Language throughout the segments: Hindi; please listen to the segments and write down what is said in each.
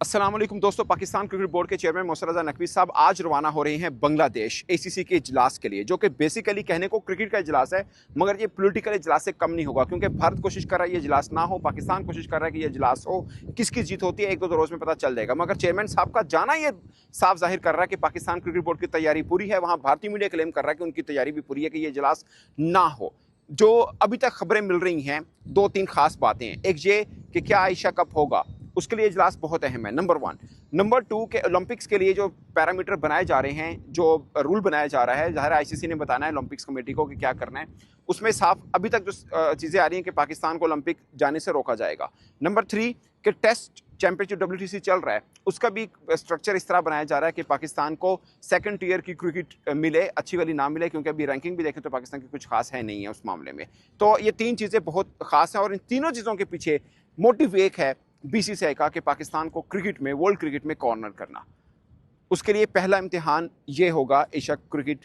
अस्सलाम वालेकुम दोस्तों। पाकिस्तान क्रिकेट बोर्ड के चेयरमैन मोहसिन रज़ा नकवी साहब आज रवाना हो रहे हैं बांग्लादेश एसीसी के इजलास के लिए, जो कि बेसिकली कहने को क्रिकेट का इजलास है, मगर ये पॉलिटिकल इजलास से कम नहीं होगा, क्योंकि भारत कोशिश कर रहा है ये इजलास ना हो, पाकिस्तान कोशिश कर रहा है कि ये इजलास हो। किसकी जीत होती है एक दो रोज़ में पता चल जाएगा, मगर चेयरमैन साहब का जाना ये साफ जाहिर कर रहा है कि पाकिस्तान क्रिकेट बोर्ड की तैयारी पूरी है। वहाँ भारतीय मीडिया क्लेम कर रहा है कि उनकी तैयारी भी पूरी है कि ये इजलास ना हो। जो अभी तक खबरें मिल रही हैं, दो तीन खास बातें हैं। एक ये कि क्या एशिया कप होगा, उसके लिए इजलास बहुत अहम है, नंबर 1। नंबर 2 के ओलंपिक्स के लिए जो पैरामीटर बनाए जा रहे हैं, जो रूल बनाया जा रहा है, ज़ाहिर आईसीसी ने बताना है ओलंपिक्स कमेटी को कि क्या करना है। उसमें साफ अभी तक जो चीज़ें आ रही हैं कि पाकिस्तान को ओलंपिक जाने से रोका जाएगा। नंबर 3 कि टेस्ट चैंपियनशिप WTC चल रहा है, उसका भी स्ट्रक्चर इस तरह बनाया जा रहा है कि पाकिस्तान को सेकंड टियर की क्रिकेट मिले, अच्छी वाली ना मिले, क्योंकि अभी रैंकिंग भी देखें तो पाकिस्तान की कुछ खास है नहीं है उस मामले में। तो ये 3 चीज़ें बहुत खास हैं, और इन तीनों चीज़ों के पीछे मोटिव एक है BCCI का कि पाकिस्तान को क्रिकेट में, वर्ल्ड क्रिकेट में कॉर्नर करना। उसके लिए पहला इम्तिहान ये होगा एशिया क्रिकेट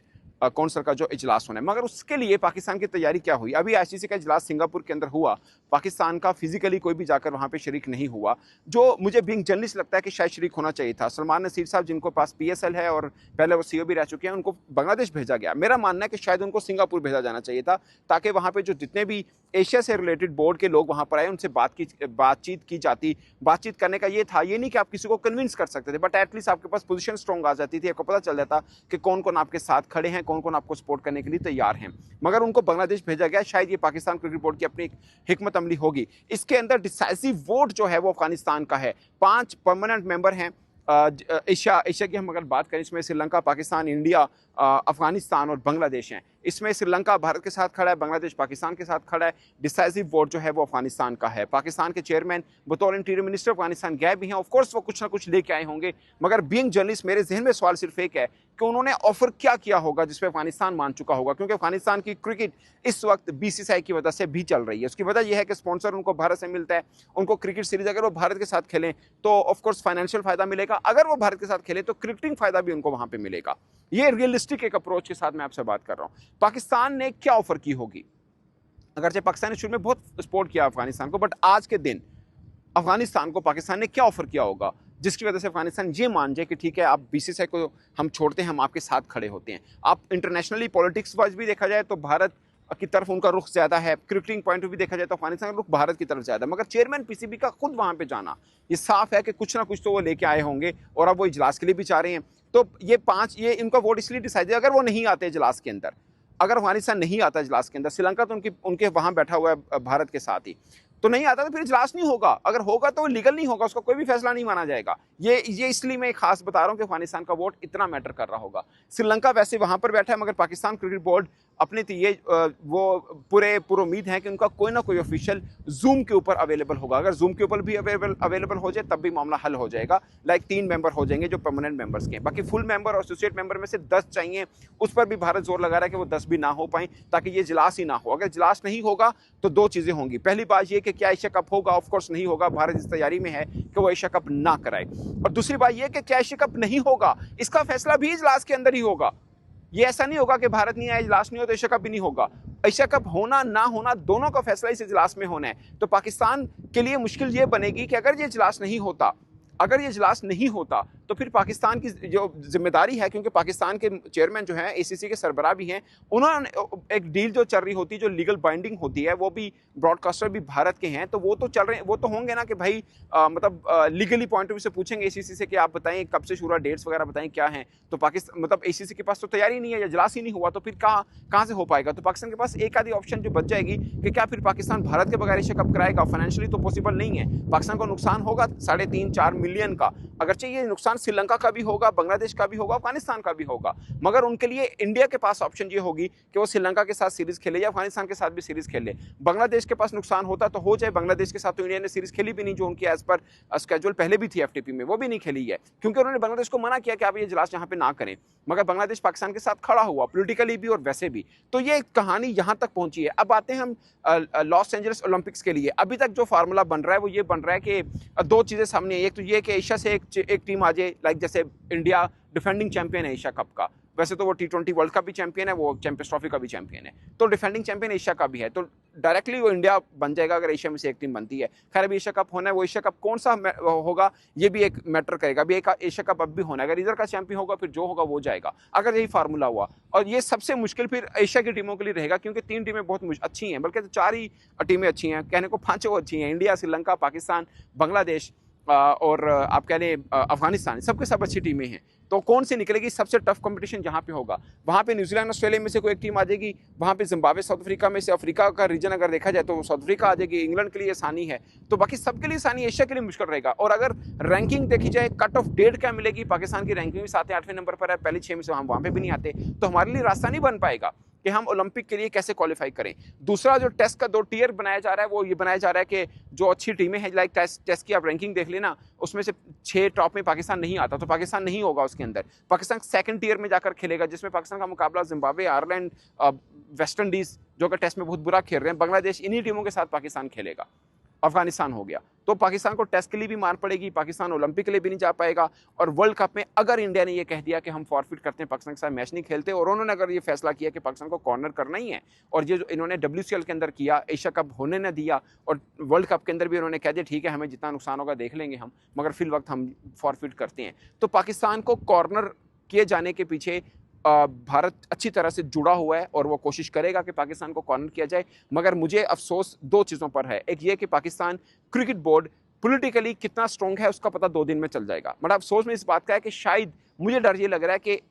कौंसिल का जो इजलास होना है। मगर उसके लिए पाकिस्तान की तैयारी क्या हुई? अभी ICC का इजलास सिंगापुर के अंदर हुआ, पाकिस्तान का फिजिकली कोई भी जाकर वहाँ पे शरीक नहीं हुआ, जो मुझे बीइंग जर्नलिस्ट लगता है कि शायद शरीक होना चाहिए था। सलमान नसीर साहब, जिनको पास PSL है और पहले वो CEO भी रह चुके हैं, उनको बांग्लादेश भेजा गया। मेरा मानना है कि शायद उनको सिंगापुर भेजा जाना चाहिए था, ताकि वहाँ पर जो जितने भी एशिया से रिलेटेड बोर्ड के लोग वहाँ पर आए, उनसे बातचीत की जाती। बातचीत करने का ये था, ये नहीं कि आप किसी को कन्विंस कर सकते थे, बट एटलीस्ट आपके पास पोजीशन स्ट्रॉन्ग आ जाती थी, आपको पता चल जाता कि कौन कौन आपके साथ खड़े हैं, कौन कौन आपको सपोर्ट करने के लिए तैयार हैं। मगर उनको बांग्लादेश भेजा गया। शायद ये पाकिस्तान क्रिकेट बोर्ड की अपनी एक हिकमत अमली होगी। इसके अंदर डिसाइसिव वोट जो है वो अफगानिस्तान का है। 5 परमानेंट मेंबर हैं। एशिया की हम अगर बात करें, इसमें श्रीलंका, पाकिस्तान, इंडिया, अफगानिस्तान और बांग्लादेश हैं। इसमें श्रीलंका भारत के साथ खड़ा है, बांग्लादेश पाकिस्तान के साथ खड़ा है। डिसाइसिव वोट जो है वो अफगानिस्तान का है। पाकिस्तान के चेयरमैन बतौर इंटीरियर मिनिस्टर अफगानिस्तान गए भी हैं। ऑफकोर्स वो कुछ ना कुछ लेके आए होंगे, मगर बीइंग जर्नलिस्ट मेरे जहन में सवाल सिर्फ एक है कि उन्होंने ऑफर क्या किया होगा जिसपे अफगानिस्तान मान चुका होगा, क्योंकि अफगानिस्तान की क्रिकेट इस वक्त BCCI की वजह से भी चल रही है। उसकी वजह यह है कि स्पॉन्सर उनको भारत से मिलता है। उनको क्रिकेट सीरीज अगर वो भारत के साथ खेलें तो ऑफकोर्स फाइनेंशियल फायदा मिलेगा, अगर वो भारत के साथ खेलें तो क्रिकेटिंग फायदा भी उनको वहां पे मिलेगा। ये रियलिस्टिक एक अप्रोच के साथ मैं आपसे बात कर रहा हूं। पाकिस्तान ने क्या ऑफर की होगी? अगरचे पाकिस्तान ने शुरू में बहुत सपोर्ट किया अफगानिस्तान को, बट आज के दिन अफगानिस्तान को पाकिस्तान ने क्या ऑफर किया होगा जिसकी वजह से अफगानिस्तान ये मान जाए कि ठीक है, आप BCCI को हम छोड़ते हैं, हम आपके साथ खड़े होते हैं। आप इंटरनेशनली पॉलिटिक्स वाइज भी देखा जाए तो भारत की तरफ उनका रुख ज्यादा है, क्रिकेटिंग पॉइंट भी देखा जाए तो अफगानिस्तान का रुख भारत की तरफ ज्यादा है। मगर चेयरमैन PCB का खुद वहां पे जाना, ये साफ है कि कुछ ना कुछ तो वो लेके आए होंगे, और अब वो इजलास के लिए भी चाह रहे हैं। तो ये इनका वोट इसलिए डिसाइड है, अगर वो नहीं आते इजलास के अंदर, अगर अफगानिस्तान नहीं आता इजलास के अंदर, श्रीलंका तो उनके वहां बैठा हुआ है भारत के साथ ही, तो नहीं आता तो फिर इजलास नहीं होगा। अगर होगा तो लीगल नहीं होगा, उसका कोई भी फैसला नहीं माना जाएगा। ये इसलिए मैं खास बता रहा हूं कि अफगानिस्तान का वोट इतना मैटर कर रहा होगा। श्रीलंका वैसे वहां पर बैठा है, मगर पाकिस्तान क्रिकेट बोर्ड अपने ये वो पूरे उम्मीद है कि उनका कोई ना कोई ऑफिशियल जूम के ऊपर अवेलेबल होगा। अगर जूम के ऊपर भी अवेलेबल हो जाए तब भी मामला हल हो जाएगा। लाइक 3 मेंबर हो जाएंगे जो परमानेंट मेंबर्स के, बाकी फुल मेंबर और एसोसिएट मेंबर में से 10 चाहिए। उस पर भी भारत जोर लगा रहा है कि वो 10 भी ना हो पाए, ताकि ये इजलास ही ना हो। अगर इजलास नहीं होगा तो 2 चीजें होंगी। पहली बात ये कि क्या एशिया कप होगा? ऑफकोर्स नहीं होगा। भारत इस तैयारी में है कि वो एशिया कप ना कराए। और दूसरी बात यह कि क्या एशिया कप नहीं होगा, इसका फैसला भी इजलास के अंदर ही होगा। ये ऐसा नहीं होगा कि भारत नहीं आया, इजलास नहीं हो तो एशिया कप भी नहीं होगा। एशिया कप होना ना होना दोनों का फैसला इस इजलास में होना है। तो पाकिस्तान के लिए मुश्किल ये बनेगी कि अगर ये इजलास नहीं होता, तो फिर पाकिस्तान की जो जिम्मेदारी है, क्योंकि पाकिस्तान के चेयरमैन जो हैं ACC के सरबराह भी हैं, उन्होंने एक डील जो चल रही होती है, जो लीगल बाइंडिंग होती है, वो भी ब्रॉडकास्टर भी भारत के हैं, तो वो तो चल रहे हैं, वो तो होंगे ना कि भाई मतलब लीगली पॉइंट ऑफ व्यू से पूछेंगे ACC से कि आप बताएं कब से शुरू, डेट्स वगैरह बताएं क्या हैं। तो पाकिस्तान मतलब ACC के पास तो तैयारी नहीं है, इजलास ही नहीं हुआ, तो फिर कहाँ से हो पाएगा? तो पाकिस्तान के पास एक आधी ऑप्शन जो बच जाएगी कि क्या फिर पाकिस्तान भारत के बगैर एशिया कप कराएगा? फाइनेंशियली तो पॉसिबल नहीं है। पाकिस्तान को नुकसान होगा 3.5-4 मिलियन का। अगरचे ये नुकसान श्रीलंका का भी होगा, बांग्लादेश का भी होगा, अफगानिस्तान का भी होगा, मगर उनके लिए इंडिया के पास ऑप्शन ये होगी कि वो श्रीलंका के साथ सीरीज खेले या अफगानिस्तान के साथ भी सीरीज खेले। बांग्लादेश के पास नुकसान होता तो हो जाए, बांग्लादेश के साथ तो इंडिया ने सीरीज खेली भी नहीं, जो उनकी एज पर स्केड्यूल पहले भी थी FTP में, वो भी नहीं खेली है, क्योंकि उन्होंने बांग्लादेश को मना किया कि आप ये इजलास यहाँ पे ना करें। मगर बांग्लादेश पाकिस्तान के साथ खड़ा हुआ पॉलिटिकली भी और वैसे भी। तो ये कहानी यहाँ तक पहुंची है। अब आते हैं हम लॉस एंजलिस ओलंपिक्स के लिए। अभी तक जो फार्मूला बन रहा है वो ये बन रहा है कि 2 चीजें सामने। एक तो ये कि एशिया से एक टीम आ जाए, लाइक जैसे इंडिया डिफेंडिंग चैंपियन है एशिया कप का, वैसे तो वो T20 वर्ल्ड कप भी चैंपियन है, वो चैंपियंस ट्रॉफी का भी चैंपियन है, तो डिफेंडिंग चैंपियन एशिया का भी है, तो डायरेक्टली वो इंडिया बन जाएगा अगर एशिया में से एक टीम बनती है। खैर अभी एशिया कप होना है, वो एशिया कप कौन सा होगा ये भी एक मैटर करेगा। अभी एक एशिया कप अब भी होना है, अगर इधर का चैंपियन होगा फिर जो होगा वो जाएगा, अगर यही फार्मूला हुआ। और ये सबसे मुश्किल फिर एशिया की टीमों के लिए रहेगा, क्योंकि 3 टीमें बहुत अच्छी हैं, बल्कि 4 ही टीमें अच्छी हैं, कहने को 5 वो अच्छी हैं, इंडिया, श्रीलंका, पाकिस्तान, बांग्लादेश और आप कह लें अफगानिस्तान, सबके सब अच्छी टीमें हैं। तो कौन सी निकलेगी, सबसे टफ कंपटीशन जहाँ पे होगा वहाँ पे न्यूजीलैंड ऑस्ट्रेलिया में से कोई एक टीम आ जाएगी, वहाँ पे जिम्बाब्वे साउथ अफ्रीका में से, अफ्रीका का रीजन अगर देखा जाए तो साउथ अफ्रीका आ जाएगी, इंग्लैंड के लिए आसानी है, तो बाकी सबके लिए आसानी, एशिया के लिए मुश्किल रहेगा। और अगर रैंकिंग देखी जाए, कट ऑफ डेट क्या मिलेगी, पाकिस्तान की रैंकिंग भी 7 या 8वें नंबर पर है, पहली 6 में से हम वहाँ पे भी नहीं आते, तो हमारे लिए रास्ता नहीं बन पाएगा कि हम ओलंपिक के लिए कैसे क्वालिफाई करें। दूसरा जो टेस्ट का 2 टियर बनाया जा रहा है, वो ये बनाया जा रहा है कि जो अच्छी टीमें हैं, लाइक टेस्ट की आप रैंकिंग देख लेना, उसमें से 6 टॉप में पाकिस्तान नहीं आता, तो पाकिस्तान नहीं होगा उसके अंदर। पाकिस्तान सेकंड टियर में जाकर खेलेगा, जिसमें पाकिस्तान का मुकाबला जिम्बाब्वे, आयरलैंड, वेस्ट इंडीज जो कि टेस्ट में बहुत बुरा खेल रहे हैं, बांग्लादेश, इन्हीं टीमों के साथ पाकिस्तान खेलेगा। अफगानिस्तान हो गया, तो पाकिस्तान को टेस्ट के लिए भी मार पड़ेगी, पाकिस्तान ओलंपिक के लिए भी नहीं जा पाएगा। और वर्ल्ड कप में अगर इंडिया ने ये कह दिया कि हम फॉरफिट करते हैं, पाकिस्तान के साथ मैच नहीं खेलते, और उन्होंने अगर ये फैसला किया कि पाकिस्तान को कॉर्नर करना ही है, और ये जो इन्होंने WCL के अंदर किया, एशिया कप होने न दिया, और वर्ल्ड कप के अंदर भी उन्होंने कह दिया ठीक है हमें जितना नुकसान होगा देख लेंगे हम, मगर फिल वक्त हम फॉरफिट करते हैं, तो पाकिस्तान को कॉर्नर किए जाने के पीछे भारत अच्छी तरह से जुड़ा हुआ है, और वो कोशिश करेगा कि पाकिस्तान को कॉर्नर किया जाए। मगर मुझे अफसोस 2 चीज़ों पर है, एक ये कि पाकिस्तान क्रिकेट बोर्ड पॉलिटिकली कितना स्ट्रॉन्ग है उसका पता 2 दिन में चल जाएगा। बड़ा अफसोस में इस बात का है कि शायद मुझे डर ये लग रहा है कि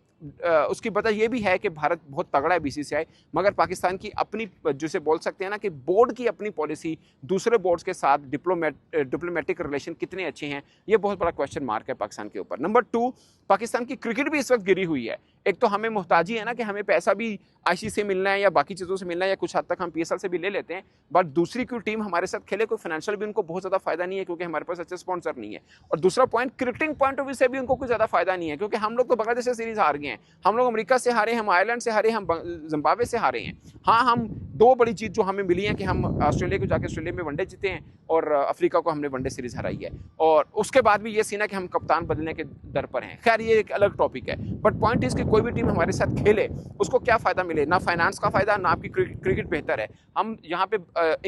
उसकी वजह यह भी है कि भारत बहुत तगड़ा है BCCI, मगर पाकिस्तान की अपनी, जिसे बोल सकते हैं ना कि बोर्ड की अपनी पॉलिसी दूसरे बोर्ड्स के साथ डिप्लोमेटिक रिलेशन कितने अच्छे हैं, ये बहुत बड़ा क्वेश्चन मार्क है पाकिस्तान के ऊपर। नंबर 2, पाकिस्तान की क्रिकेट भी इस वक्त गिरी हुई है। एक तो हमें मुहताजी है ना कि हमें पैसा भी ICC से मिलना है या बाकी चीज़ों से मिलना है, या कुछ हद तक हम PSL से भी ले लेते हैं, बट दूसरी कोई टीम हमारे साथ खेले, कोई फाइनेंशियल भी उनको बहुत ज़्यादा फायदा नहीं है, क्योंकि हमारे पास अच्छे स्पॉन्सर नहीं है। और दूसरा point, cricketing point of view से भी उनको कोई ज़्यादा फायदा नहीं है, क्योंकि हम लोग तो बांग्लादेश से सीरीज हार गए हैं, हम लोग अमेरिका से हारे, हम आयरलैंड से हारे, हम जिम्बाब्वे से हारे हैं। हाँ, हम 2 बड़ी चीज़ जो हमें मिली है कि हम ऑस्ट्रेलिया को जाकर ऑस्ट्रेलिया में वनडे जीते हैं, और अफ्रीका को हमने वनडे सीरीज हराई है, और उसके बाद भी ये सीन है कि हम कप्तान बदलने के दर पर हैं। खैर ये एक अलग टॉपिक है, बट पॉइंट इस कि कोई भी टीम हमारे साथ खेले उसको क्या फ़ायदा मिले, ना फाइनेंस का फ़ायदा, ना आपकी क्रिकेट बेहतर है। हम यहाँ पे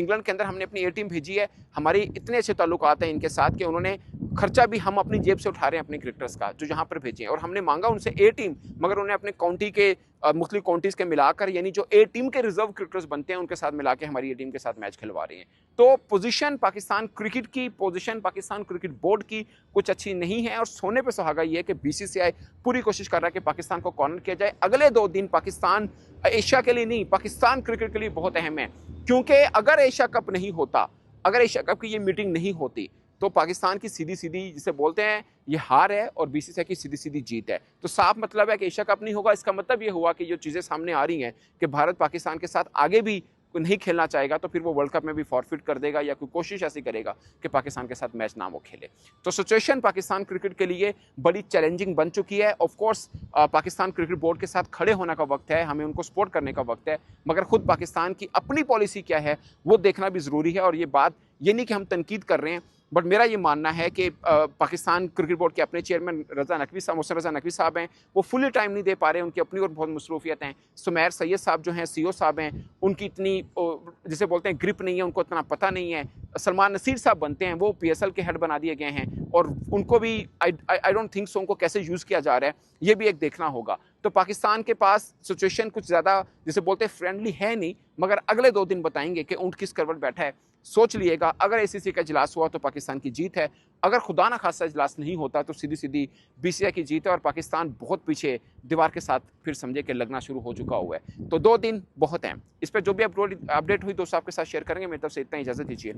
इंग्लैंड के अंदर हमने अपनी A टीम भेजी है, हमारी इतने अच्छे ताल्लुकात हैं इनके साथ कि उन्होंने खर्चा भी हम अपनी जेब से उठा रहे हैं अपने क्रिकेटर्स का, जो यहाँ पर भेजे हैं, और हमने मांगा उनसे A टीम, मगर उन्हें अपने काउंटी के मुख्तलिफ काउंटीज़ के मिलाकर, यानी जो A टीम के रिजर्व क्रिकेटर्स बनते हैं उनके साथ मिला के हमारी A टीम के साथ मैच खिलवा रहे हैं। तो पोजीशन पाकिस्तान क्रिकेट की, पोजीशन पाकिस्तान क्रिकेट बोर्ड की कुछ अच्छी नहीं है, और सोने पे सुहागा ये है कि BCCI पूरी कोशिश कर रहा है कि पाकिस्तान को कॉर्नर किया जाए। अगले 2 दिन पाकिस्तान एशिया के लिए नहीं, पाकिस्तान क्रिकेट के लिए बहुत अहम है, क्योंकि अगर एशिया कप नहीं होता, अगर एशिया कप की ये मीटिंग नहीं होती, तो पाकिस्तान की सीधी जिसे बोलते हैं ये हार है, और BCCI की सीधी जीत है। तो साफ मतलब है कि एशिया कप नहीं होगा। इसका मतलब ये हुआ कि जो चीज़ें सामने आ रही हैं कि भारत पाकिस्तान के साथ आगे भी नहीं खेलना चाहेगा, तो फिर वो वर्ल्ड कप में भी फॉरफिट कर देगा, या कोई कोशिश ऐसी करेगा कि पाकिस्तान के साथ मैच ना वो खेले। तो सिचुएशन पाकिस्तान क्रिकेट के लिए बड़ी चैलेंजिंग बन चुकी है। Of course Pakistan cricket board के साथ खड़े होने का वक्त है, हमें उनको सपोर्ट करने का वक्त है, मगर खुद पाकिस्तान की अपनी पॉलिसी क्या है वो देखना भी ज़रूरी है। और ये बात ये नहीं कि हम तनकीद कर रहे हैं, बट मेरा ये मानना है कि पाकिस्तान क्रिकेट बोर्ड के अपने चेयरमैन मोहसिन रज़ा नकवी साहब हैं, वो फुली टाइम नहीं दे पा रहे, उनकी अपनी और बहुत मसरूफियत हैं। सुमैर सैयद साहब जो हैं CEO साहब हैं, उनकी इतनी जिसे बोलते हैं ग्रिप नहीं है, उनको इतना पता नहीं है। सलमान नसीर साहब बनते हैं, वो PSL के हेड बना दिए गए हैं, और उनको भी आई डोंट थिंक सो उनको कैसे यूज़ किया जा रहा है, ये भी एक देखना होगा। तो पाकिस्तान के पास सिचुएशन कुछ ज़्यादा जिसे बोलते हैं फ्रेंडली है नहीं, मगर अगले 2 दिन बताएंगे कि ऊँट किस करवट बैठा है। सोच लिएगा, अगर ACC का इजलास हुआ तो पाकिस्तान की जीत है, अगर खुदा ना खासा इजलास नहीं होता तो सीधी BCCI की जीत है, और पाकिस्तान बहुत पीछे दीवार के साथ फिर समझे कि लगना शुरू हो चुका हुआ है। तो 2 दिन बहुत हैं। इस पर जो भी अपडेट हुई दोस्तों आपके साथ शेयर करेंगे। मेरी तरफ से इतना, इजाज़त दीजिए।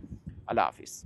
अल्लाह हाफिज़।